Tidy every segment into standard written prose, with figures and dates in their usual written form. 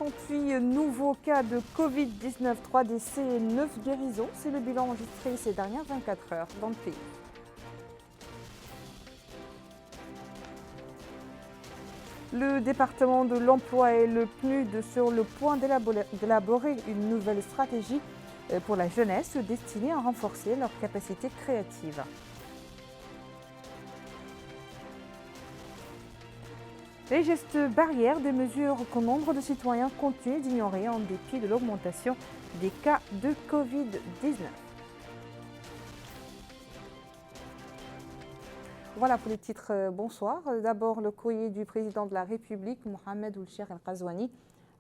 58 nouveaux cas de Covid-19, 3 décès et 9 guérisons. C'est le bilan enregistré ces dernières 24 heures dans le pays. Le département de l'emploi et le PNUD sur le point d'élaborer une nouvelle stratégie pour la jeunesse destinée à renforcer leurs capacités créatives. Les gestes barrières des mesures que nombre de citoyens continuent d'ignorer en dépit de l'augmentation des cas de Covid-19. Voilà pour les titres. Bonsoir. D'abord, le courrier du président de la République, Mohamed Ould-Cheikh El-Ghazouani,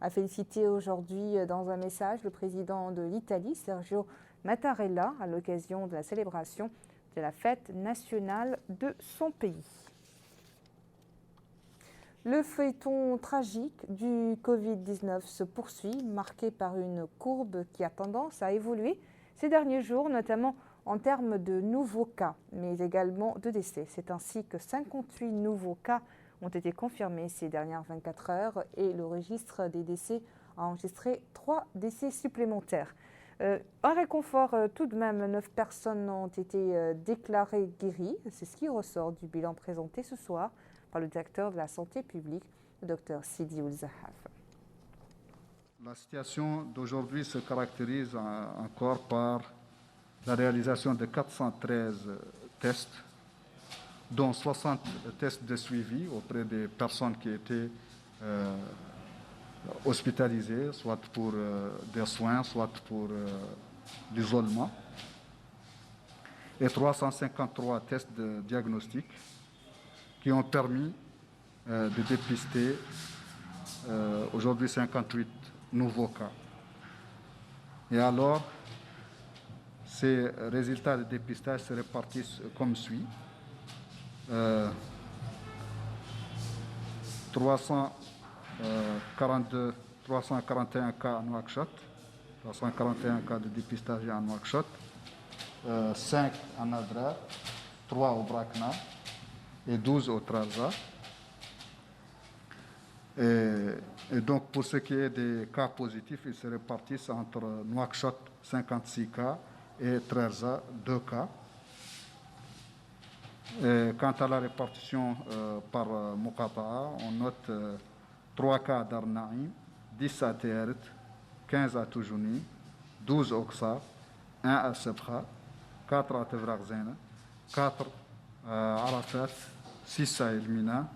a félicité aujourd'hui dans un message le président de l'Italie, Sergio Mattarella, à l'occasion de la célébration de la fête nationale de son pays. Le feuilleton tragique du Covid-19 se poursuit, marqué par une courbe qui a tendance à évoluer ces derniers jours, notamment en termes de nouveaux cas, mais également de décès. C'est ainsi que 58 nouveaux cas ont été confirmés ces dernières 24 heures et le registre des décès a enregistré 3 décès supplémentaires. Un réconfort tout de même, 9 personnes ont été déclarées guéries. C'est ce qui ressort du bilan présenté ce soir par le directeur de la santé publique, le Dr Sidi Ould-Zahaf. La situation d'aujourd'hui se caractérise encore par la réalisation de 413 tests, dont 60 tests de suivi auprès des personnes qui étaient hospitalisées, soit pour des soins, soit pour l'isolement, et 353 tests de diagnostic qui ont permis de dépister aujourd'hui 58 nouveaux cas. Et alors, ces résultats de dépistage se répartissent comme suit. 341 cas à Nouakchott, 341 cas de dépistage à Nouakchott, 5 à Nadra, 3 au Brakna et 12 au Trarza. Et donc, pour ce qui est des cas positifs, ils se répartissent entre Nouakchott, 56 cas, et Trarza, 2 cas. Et quant à la répartition par Muqata'a, on note 3 cas à Darnaïm, 10 à Teret, 15 à Toujouni, 12 à Oksar, 1 à Sebkha, 4 à Tevraghzena, 4 à Arafat, 6 à Elmina,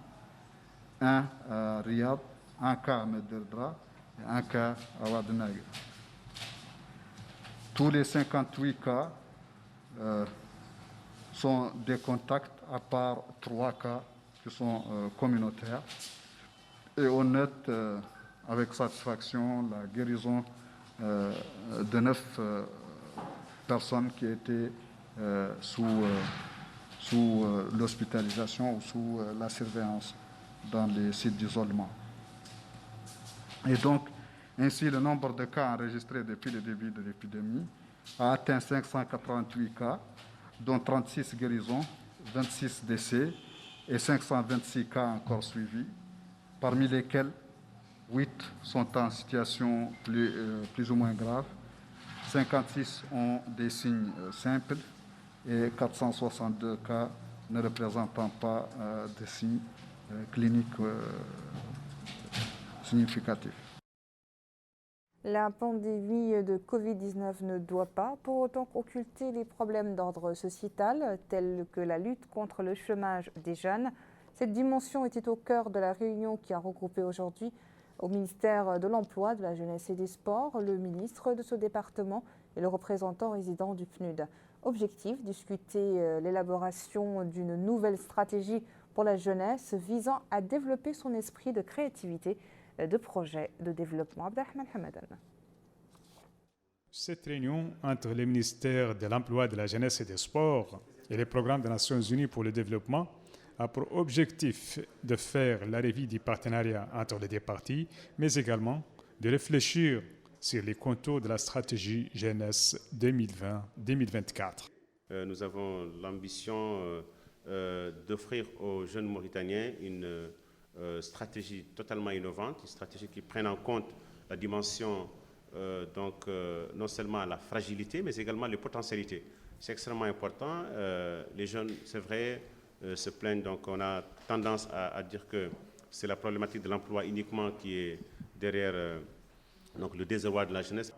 1 à Riyad, 1 cas à Mederdra et 1 cas à Wadenag. Tous les 58 cas sont des contacts, à part 3 cas qui sont communautaires. Et on note avec satisfaction la guérison de 9 personnes qui étaient sous l'hospitalisation ou sous la surveillance dans les sites d'isolement. Et donc, ainsi, le nombre de cas enregistrés depuis le début de l'épidémie a atteint 588 cas, dont 36 guérisons, 26 décès et 526 cas encore suivis, parmi lesquels 8 sont en situation plus ou moins grave, 56 ont des signes simples et 462 cas ne représentant pas de signes cliniques significatifs. La pandémie de Covid-19 ne doit pas pour autant occulter les problèmes d'ordre sociétal, tels que la lutte contre le chômage des jeunes. Cette dimension était au cœur de la réunion qui a regroupé aujourd'hui au ministère de l'Emploi, de la Jeunesse et des Sports, le ministre de ce département et le représentant résident du PNUD. Objectif, discuter l'élaboration d'une nouvelle stratégie pour la jeunesse visant à développer son esprit de créativité de projets de développement. Abdelrahman Hamadan. Cette réunion entre le ministère de l'Emploi, de la Jeunesse et des Sports et le Programme des Nations Unies pour le développement a pour objectif de faire la revue du partenariat entre les deux parties, mais également de réfléchir sur les contours de la stratégie jeunesse 2020-2024. Nous avons l'ambition d'offrir aux jeunes Mauritaniens une stratégie totalement innovante, une stratégie qui prenne en compte la dimension, non seulement la fragilité, mais également les potentialités. C'est extrêmement important. Les jeunes, c'est vrai, se plaignent, donc on a tendance à dire que c'est la problématique de l'emploi uniquement qui est derrière donc le désarroi de la jeunesse.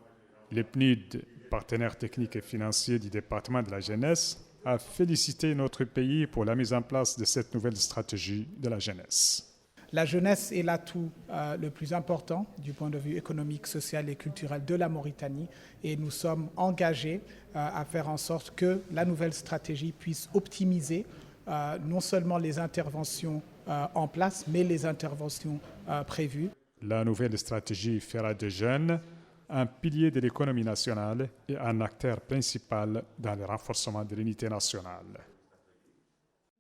Le PNUD, partenaire technique et financier du département de la jeunesse, a félicité notre pays pour la mise en place de cette nouvelle stratégie de la jeunesse. La jeunesse est l'atout le plus important du point de vue économique, social et culturel de la Mauritanie et nous sommes engagés à faire en sorte que la nouvelle stratégie puisse optimiser non seulement les interventions en place, mais les interventions prévues. La nouvelle stratégie fera des jeunes un pilier de l'économie nationale et un acteur principal dans le renforcement de l'unité nationale.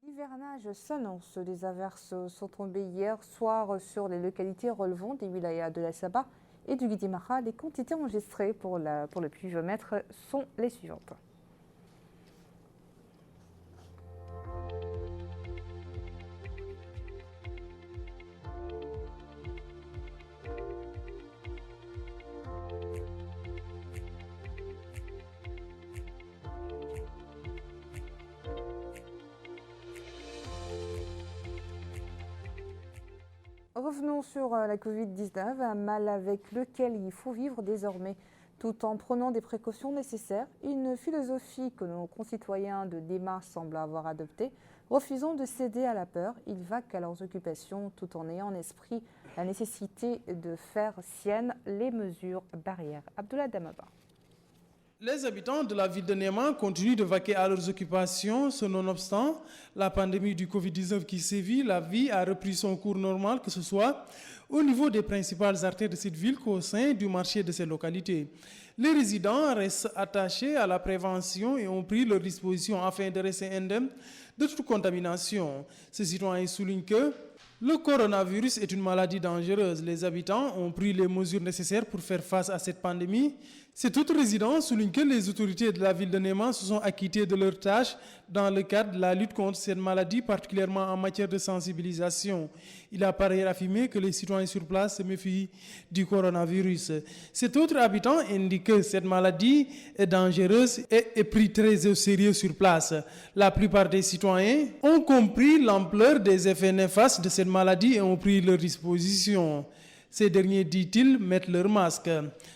L'hivernage s'annonce. Les averses sont tombées hier soir sur les localités relevant des wilayas de la Saba et du Guidimara. Les quantités enregistrées pour le pluviomètre sont les suivantes. Revenons sur la Covid-19, un mal avec lequel il faut vivre désormais, tout en prenant des précautions nécessaires. Une philosophie que nos concitoyens de Nema semblent avoir adoptée, refusant de céder à la peur. Ils vaquent à leurs occupations tout en ayant en esprit la nécessité de faire siennes les mesures barrières. Abdullah Damaba. Les habitants de la ville de Nema continuent de vaquer à leurs occupations. Ce nonobstant, la pandémie du Covid-19 qui sévit, la vie a repris son cours normal, que ce soit au niveau des principales artères de cette ville qu'au sein du marché de ces localités. Les résidents restent attachés à la prévention et ont pris leurs dispositions afin de rester indemnes de toute contamination. Ces citoyens soulignent que le coronavirus est une maladie dangereuse. Les habitants ont pris les mesures nécessaires pour faire face à cette pandémie. Cet autre résident souligne que les autorités de la ville de Nema se sont acquittées de leurs tâches dans le cadre de la lutte contre cette maladie, particulièrement en matière de sensibilisation. Il a par ailleurs affirmé que les citoyens sur place se méfient du coronavirus. Cet autre habitant indique que cette maladie est dangereuse et est prise très au sérieux sur place. La plupart des citoyens ont compris l'ampleur des effets néfastes de cette maladie et ont pris leurs dispositions. Ces derniers, dit-il, mettent leur masque.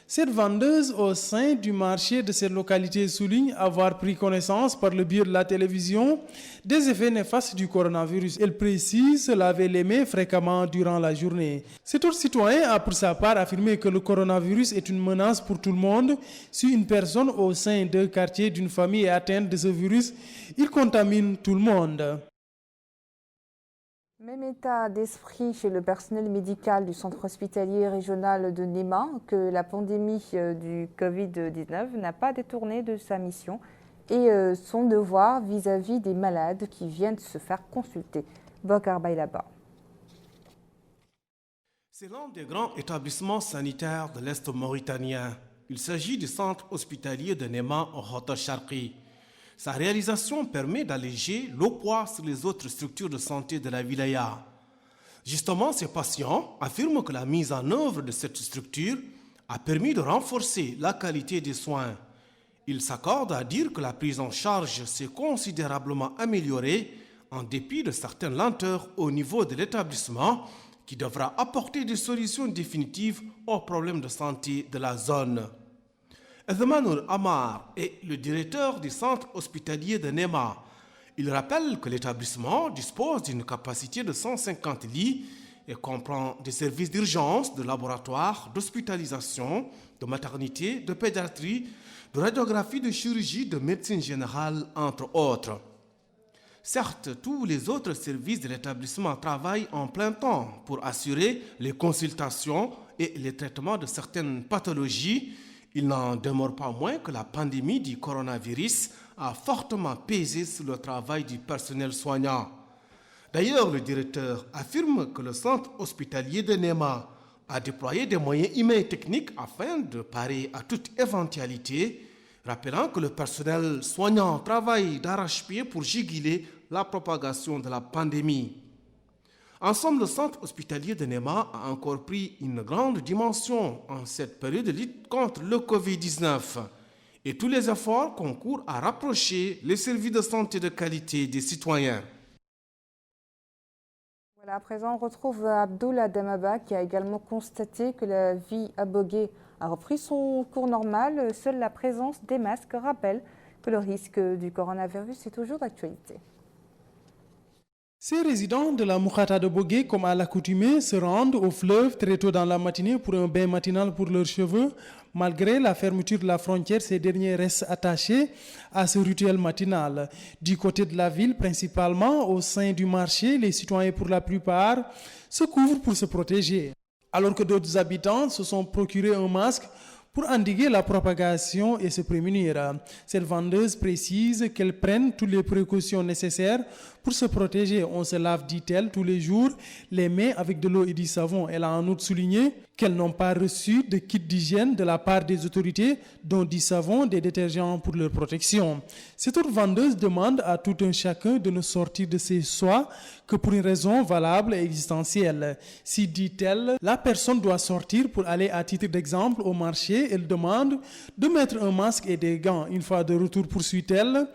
Cette vendeuse au sein du marché de cette localité souligne avoir pris connaissance par le biais de la télévision des effets néfastes du coronavirus. Elle précise se laver les mains fréquemment durant la journée. Cet autre citoyen a pour sa part affirmé que le coronavirus est une menace pour tout le monde. Si une personne au sein d'un quartier d'une famille est atteinte de ce virus, il contamine tout le monde. Même état d'esprit chez le personnel médical du centre hospitalier régional de Nema, que la pandémie du Covid-19 n'a pas détourné de sa mission et son devoir vis-à-vis des malades qui viennent se faire consulter. Bokar Bailaba. C'est l'un des grands établissements sanitaires de l'Est mauritanien. Il s'agit du centre hospitalier de Nema au Hotel Sharqi. Sa réalisation permet d'alléger le poids sur les autres structures de santé de la wilaya. Justement, ces patients affirment que la mise en œuvre de cette structure a permis de renforcer la qualité des soins. Ils s'accordent à dire que la prise en charge s'est considérablement améliorée en dépit de certaines lenteurs au niveau de l'établissement qui devra apporter des solutions définitives aux problèmes de santé de la zone. Edmanoul Amar est le directeur du centre hospitalier de Nema. Il rappelle que l'établissement dispose d'une capacité de 150 lits et comprend des services d'urgence, de laboratoire, d'hospitalisation, de maternité, de pédiatrie, de radiographie, de chirurgie, de médecine générale, entre autres. Certes, tous les autres services de l'établissement travaillent en plein temps pour assurer les consultations et les traitements de certaines pathologies. Il n'en demeure pas moins que la pandémie du coronavirus a fortement pesé sur le travail du personnel soignant. D'ailleurs, le directeur affirme que le centre hospitalier de Nema a déployé des moyens humains et techniques afin de parer à toute éventualité, rappelant que le personnel soignant travaille d'arrache-pied pour juguler la propagation de la pandémie. En somme, le centre hospitalier de Nema a encore pris une grande dimension en cette période de lutte contre le Covid-19. Et tous les efforts concourent à rapprocher les services de santé de qualité des citoyens. Voilà, à présent, on retrouve Abdoul Damaba qui a également constaté que la vie à Bogué a repris son cours normal. Seule la présence des masques rappelle que le risque du coronavirus est toujours d'actualité. Ces résidents de la Moukhata de Bogué, comme à l'accoutumée, se rendent au fleuve très tôt dans la matinée pour un bain matinal pour leurs cheveux. Malgré la fermeture de la frontière, ces derniers restent attachés à ce rituel matinal. Du côté de la ville, principalement au sein du marché, les citoyens pour la plupart se couvrent pour se protéger. Alors que d'autres habitants se sont procurés un masque pour endiguer la propagation et se prémunir. Cette vendeuse précise qu'elle prenne toutes les précautions nécessaires pour se protéger. On se lave, dit-elle, tous les jours les mains avec de l'eau et du savon. Elle a en outre souligné qu'elles n'ont pas reçu de kit d'hygiène de la part des autorités, dont du savon, des détergents pour leur protection. Cette autre vendeuse demande à tout un chacun de ne sortir de chez soi que pour une raison valable et existentielle. Si, dit-elle, la personne doit sortir pour aller à titre d'exemple au marché, elle demande de mettre un masque et des gants. Une fois de retour, poursuit-elle,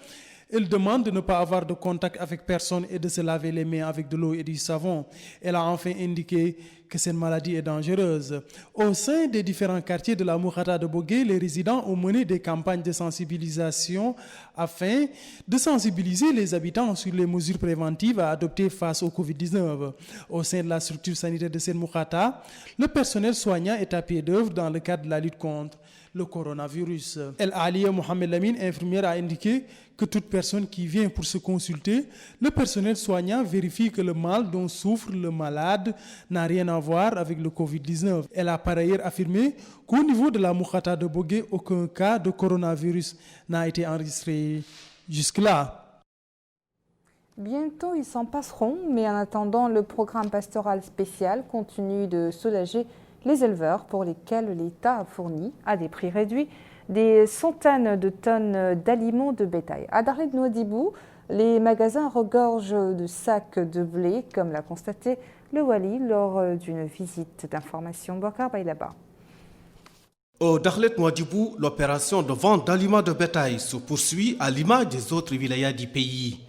elle demande de ne pas avoir de contact avec personne et de se laver les mains avec de l'eau et du savon. Elle a enfin indiqué que cette maladie est dangereuse. Au sein des différents quartiers de la Moukhata de Bogué, les résidents ont mené des campagnes de sensibilisation afin de sensibiliser les habitants sur les mesures préventives à adopter face au Covid-19. Au sein de la structure sanitaire de cette Moukhata, le personnel soignant est à pied d'œuvre dans le cadre de la lutte contre le coronavirus. El Aliya Mohamed Lamine, infirmière, a indiqué que toute personne qui vient pour se consulter, le personnel soignant vérifie que le mal dont souffre le malade n'a rien à voir avec le Covid-19. Elle a par ailleurs affirmé qu'au niveau de la Moukhata de Bogué, aucun cas de coronavirus n'a été enregistré jusque-là. Bientôt, ils s'en passeront, mais en attendant, le programme pastoral spécial continue de soulager les éleveurs pour lesquels l'État a fourni, à des prix réduits, des centaines de tonnes d'aliments de bétail. À Darlet Nouadhibou, les magasins regorgent de sacs de blé, comme l'a constaté le Wali lors d'une visite d'information. Bokar Baïlaba. Au Darlet Nouadhibou, l'opération de vente d'aliments de bétail se poursuit à l'image des autres wilayas du pays.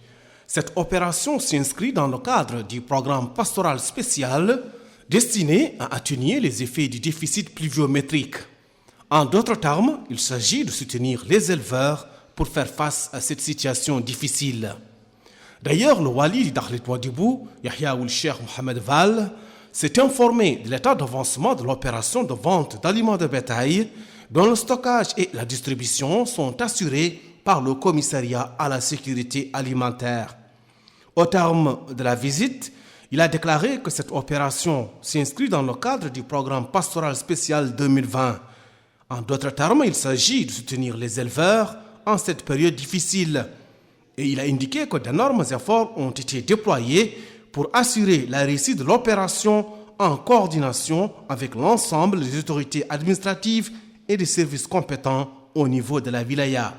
Cette opération s'inscrit dans le cadre du programme pastoral spécial destiné à atténuer les effets du déficit pluviométrique. En d'autres termes, il s'agit de soutenir les éleveurs pour faire face à cette situation difficile. D'ailleurs, le Wali du Darlet Nouadhibou, Yahya Ould Cheikh Mohamed Val, s'est informé de l'état d'avancement de l'opération de vente d'aliments de bétail, dont le stockage et la distribution sont assurés par le commissariat à la sécurité alimentaire. Au terme de la visite, il a déclaré que cette opération s'inscrit dans le cadre du programme pastoral spécial 2020. En d'autres termes, il s'agit de soutenir les éleveurs en cette période difficile. Et il a indiqué que d'énormes efforts ont été déployés pour assurer la réussite de l'opération en coordination avec l'ensemble des autorités administratives et des services compétents au niveau de la wilaya.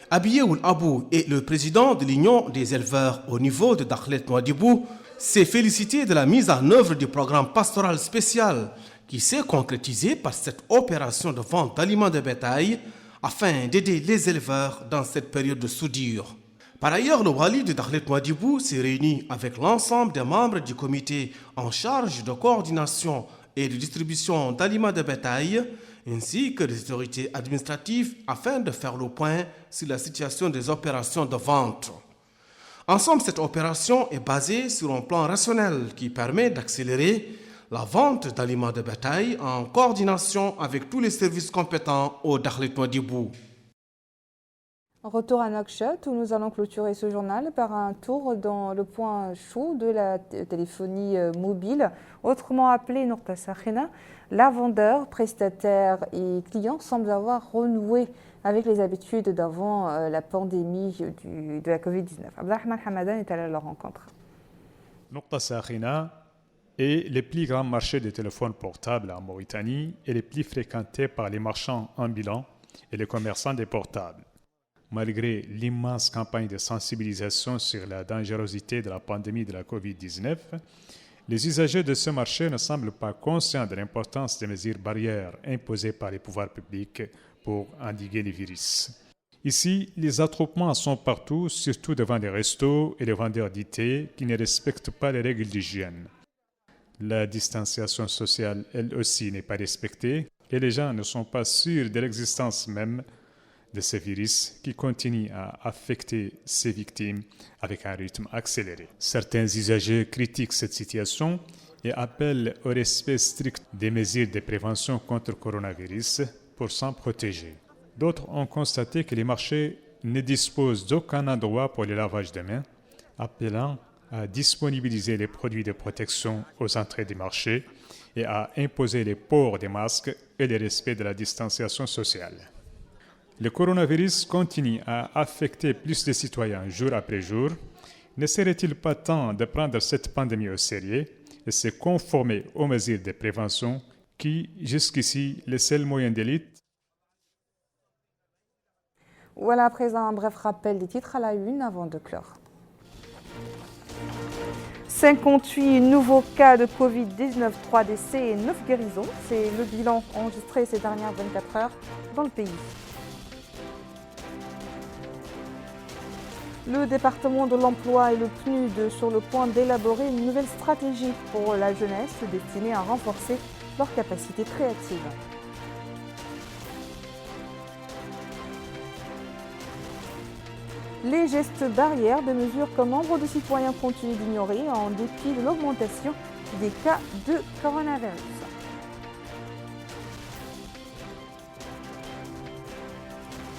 Abiye Ould Abou est le président de l'Union des éleveurs au niveau de Darlet Nouadhibou, s'est félicité de la mise en œuvre du programme pastoral spécial qui s'est concrétisé par cette opération de vente d'aliments de bétail afin d'aider les éleveurs dans cette période de soudure. Par ailleurs, le Wali de Darlet Nouadhibou s'est réuni avec l'ensemble des membres du comité en charge de coordination et de distribution d'aliments de bétail ainsi que des autorités administratives afin de faire le point sur la situation des opérations de vente. En somme, cette opération est basée sur un plan rationnel qui permet d'accélérer la vente d'aliments de bétail en coordination avec tous les services compétents au Darlet Nouadhibou. Retour à Nouakchott où nous allons clôturer ce journal par un tour dans le point chaud de la téléphonie mobile, autrement appelé Nourta Sakhina. La vendeur, prestataire et client semblent avoir renoué avec les habitudes d'avant la pandémie de la Covid-19. Abdelrahman Hamadan est allé à leur rencontre. Nourta Sakhina est le plus grand marché de téléphones portables en Mauritanie et le plus fréquenté par les marchands ambulants et les commerçants des portables. Malgré l'immense campagne de sensibilisation sur la dangerosité de la pandémie de la Covid-19, Les usagers de ce marché ne semblent pas conscients de l'importance des mesures barrières imposées par les pouvoirs publics pour endiguer les virus. Ici, les attroupements sont partout, surtout devant les restos et les vendeurs d'IT qui ne respectent pas les règles d'hygiène. La distanciation sociale, elle aussi, n'est pas respectée et les gens ne sont pas sûrs de l'existence même de ce virus qui continue à affecter ses victimes avec un rythme accéléré. Certains usagers critiquent cette situation et appellent au respect strict des mesures de prévention contre le coronavirus pour s'en protéger. D'autres ont constaté que les marchés ne disposent d'aucun endroit pour le lavage de mains, appelant à disponibiliser les produits de protection aux entrées des marchés et à imposer les ports des masques et le respect de la distanciation sociale. Le coronavirus continue à affecter plus de citoyens jour après jour. Ne serait-il pas temps de prendre cette pandémie au sérieux et se conformer aux mesures de prévention qui, jusqu'ici, le seul moyen d'élite? Voilà à présent un bref rappel des titres à la une avant de clore. 58 nouveaux cas de Covid-19, 3 décès et 9 guérisons. C'est le bilan enregistré ces dernières 24 heures dans le pays. Le département de l'emploi et le PNUD sur le point d'élaborer une nouvelle stratégie pour la jeunesse destinée à renforcer leurs capacités créatives. Les gestes barrières de mesures que nombre de citoyens continuent d'ignorer en dépit de l'augmentation des cas de coronavirus.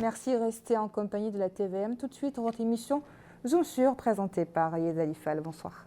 Merci, restez en compagnie de la TVM. Tout de suite, votre émission Zoom sur, présentée par Ayed Alifal. Bonsoir.